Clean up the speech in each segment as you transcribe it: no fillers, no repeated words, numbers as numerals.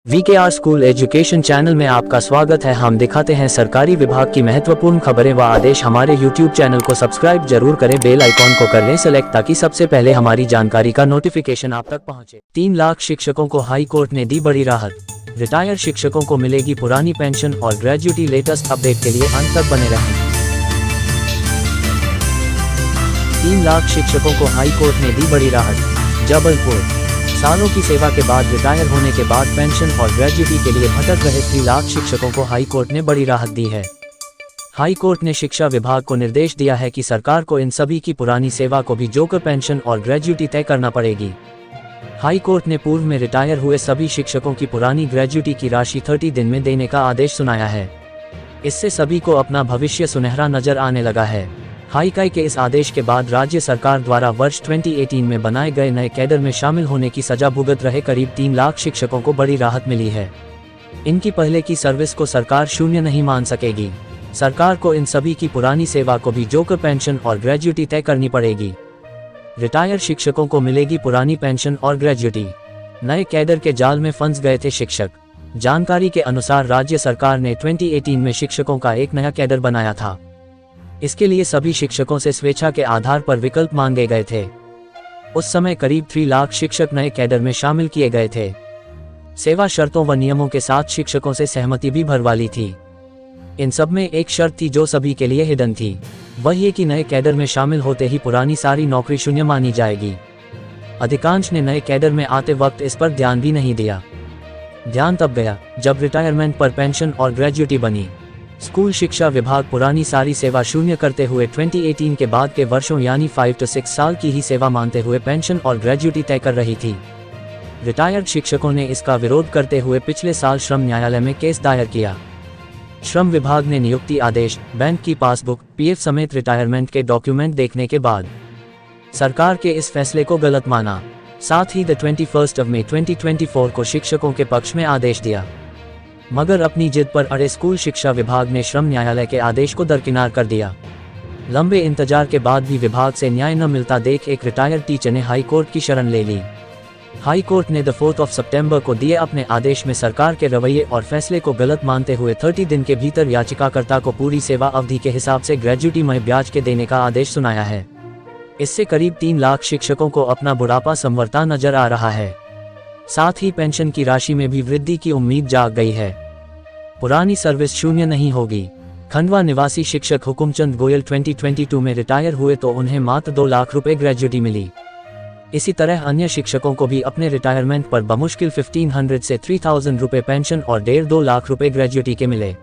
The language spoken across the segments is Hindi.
VKR स्कूल एजुकेशन चैनल में आपका स्वागत है। हम दिखाते हैं सरकारी विभाग की महत्वपूर्ण खबरें व आदेश। हमारे YouTube चैनल को सब्सक्राइब जरूर करें, बेल आइकॉन को कर लें सेलेक्ट ताकि सबसे पहले हमारी जानकारी का नोटिफिकेशन आप तक पहुंचे। 3 लाख शिक्षकों को हाई कोर्ट ने दी बड़ी राहत। रिटायर्ड शिक्षकों को मिलेगी पुरानी पेंशन और ग्रेजुटी। लेटेस्ट अपडेट के लिए अंत तक बने रहें। 3 लाख शिक्षकों को हाई कोर्ट ने दी बड़ी राहत। जबलपुर सालों की सेवा के बाद रिटायर होने के बाद पेंशन और ग्रेजुटी के लिए भटक रहे 3 लाख शिक्षकों को हाई कोर्ट ने बड़ी राहत दी है। हाई कोर्ट ने शिक्षा विभाग को निर्देश दिया है कि सरकार को इन सभी की पुरानी सेवा को भी जोड़कर पेंशन और ग्रेजुटी तय करना पड़ेगी। हाई कोर्ट ने पूर्व में रिटायर हुए सभी शिक्षकों की पुरानी ग्रेजुटी की राशि 30 दिन में देने का आदेश सुनाया है। इससे सभी को अपना भविष्य सुनहरा नजर आने लगा है। हाईकोर्ट के इस आदेश के बाद राज्य सरकार द्वारा वर्ष 2018 में बनाए गए नए कैडर में शामिल होने की सजा भुगत रहे करीब 3 लाख शिक्षकों को बड़ी राहत मिली है। इनकी पहले की सर्विस को सरकार शून्य नहीं मान सकेगी। सरकार को इन सभी की पुरानी सेवा को भी जोड़कर पेंशन और ग्रेजुटी तय करनी पड़ेगी। रिटायर्ड शिक्षकों को मिलेगी पुरानी पेंशन और ग्रेजुटी। नए कैडर के जाल में फंस गए थे शिक्षक। जानकारी के अनुसार राज्य सरकार ने 2018 में शिक्षकों का एक नया कैडर बनाया था। इसके लिए सभी शिक्षकों से स्वेच्छा के आधार पर विकल्प मांगे गए थे। उस समय करीब 3 लाख शिक्षक नए कैडर में शामिल किए गए थे। सेवा शर्तों व नियमों के साथ शिक्षकों से सहमति भी भरवा ली थी। इन सब में एक शर्त थी जो सभी के लिए हिडन थी, वह ये कि नए कैडर में शामिल होते ही पुरानी सारी नौकरी शून्य मानी जाएगी। अधिकांश ने नए कैडर में आते वक्त इस पर ध्यान भी नहीं दिया। ध्यान तब गया जब रिटायरमेंट पर पेंशन और ग्रेजुटी बनी। स्कूल शिक्षा विभाग पुरानी सारी सेवा शून्य करते हुए 2018 के बाद के वर्षों यानी 5 से 6 साल की ही सेवा मानते हुए पेंशन और ग्रेजुटी तय कर रही थी। रिटायर्ड शिक्षकों ने इसका विरोध करते हुए पिछले साल श्रम न्यायालय में केस दायर किया। श्रम विभाग ने नियुक्ति आदेश, बैंक की पासबुक, PF समेत रिटायरमेंट के डॉक्यूमेंट देखने के बाद सरकार के इस फैसले को गलत माना। साथ ही 21 मई 2024 को शिक्षकों के पक्ष में आदेश दिया, मगर अपनी जिद पर अड़े स्कूल शिक्षा विभाग ने श्रम न्यायालय के आदेश को दरकिनार कर दिया। लंबे इंतजार के बाद भी विभाग से न्याय न मिलता देख एक रिटायर्ड टीचर ने हाई कोर्ट की शरण ले ली। हाई कोर्ट ने 4 सितंबर को दिए अपने आदेश में सरकार के रवैये और फैसले को गलत मानते हुए 30 दिन के भीतर याचिकाकर्ता को पूरी सेवा अवधि के हिसाब से ग्रेजुटी में ब्याज के देने का आदेश सुनाया है। इससे करीब 3 लाख शिक्षकों को अपना बुढ़ापा संवरता नजर आ रहा है। साथ ही पेंशन की राशि में भी वृद्धि की उम्मीद जाग गई है। पुरानी सर्विस शून्य नहीं होगी। खंडवा निवासी शिक्षक हुकुमचंद गोयल 2022 में रिटायर हुए तो उन्हें मात्र 2 लाख रुपए ग्रेजुटी मिली। इसी तरह अन्य शिक्षकों को भी अपने रिटायरमेंट पर बमुश्किल 1500 से 3000 रुपए पेंशन और 1.5-2 लाख रुपए ग्रेजुटी के मिले।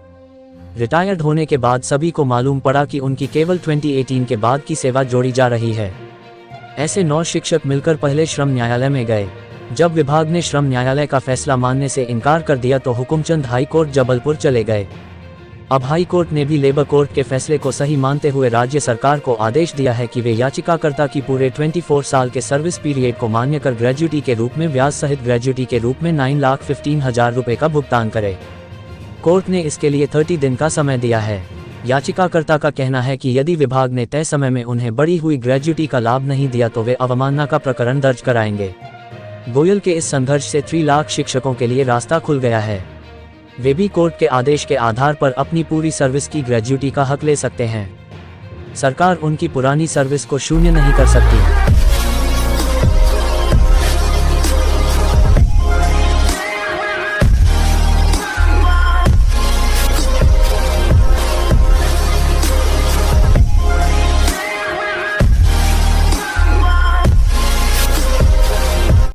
रिटायर्ड होने के बाद सभी को मालूम पड़ा कि उनकी केवल 2018 के बाद की सेवा जोड़ी जा रही है। ऐसे 9 शिक्षक मिलकर पहले श्रम न्यायालय में गए। जब विभाग ने श्रम न्यायालय का फैसला मानने से इनकार कर दिया तो हुकुमचंद हाई कोर्ट जबलपुर चले गए। अब हाई कोर्ट ने भी लेबर कोर्ट के फैसले को सही मानते हुए राज्य सरकार को आदेश दिया है कि वे याचिकाकर्ता की पूरे 24 साल के सर्विस पीरियड को मान्य कर ग्रेजुटी के रूप में ब्याज सहित ग्रेजुटी के रूप में 9,15,000 रुपए का भुगतान करे। कोर्ट ने इसके लिए 30 दिन का समय दिया है। याचिकाकर्ता का कहना है कि यदि विभाग ने तय समय में उन्हें बढ़ी हुई ग्रेजुटी का लाभ नहीं दिया तो वे अवमानना का प्रकरण दर्ज कराएंगे। गोयल के इस संघर्ष से 3 लाख शिक्षकों के लिए रास्ता खुल गया है। वे भी कोर्ट के आदेश के आधार पर अपनी पूरी सर्विस की ग्रेजुटी का हक ले सकते हैं। सरकार उनकी पुरानी सर्विस को शून्य नहीं कर सकती।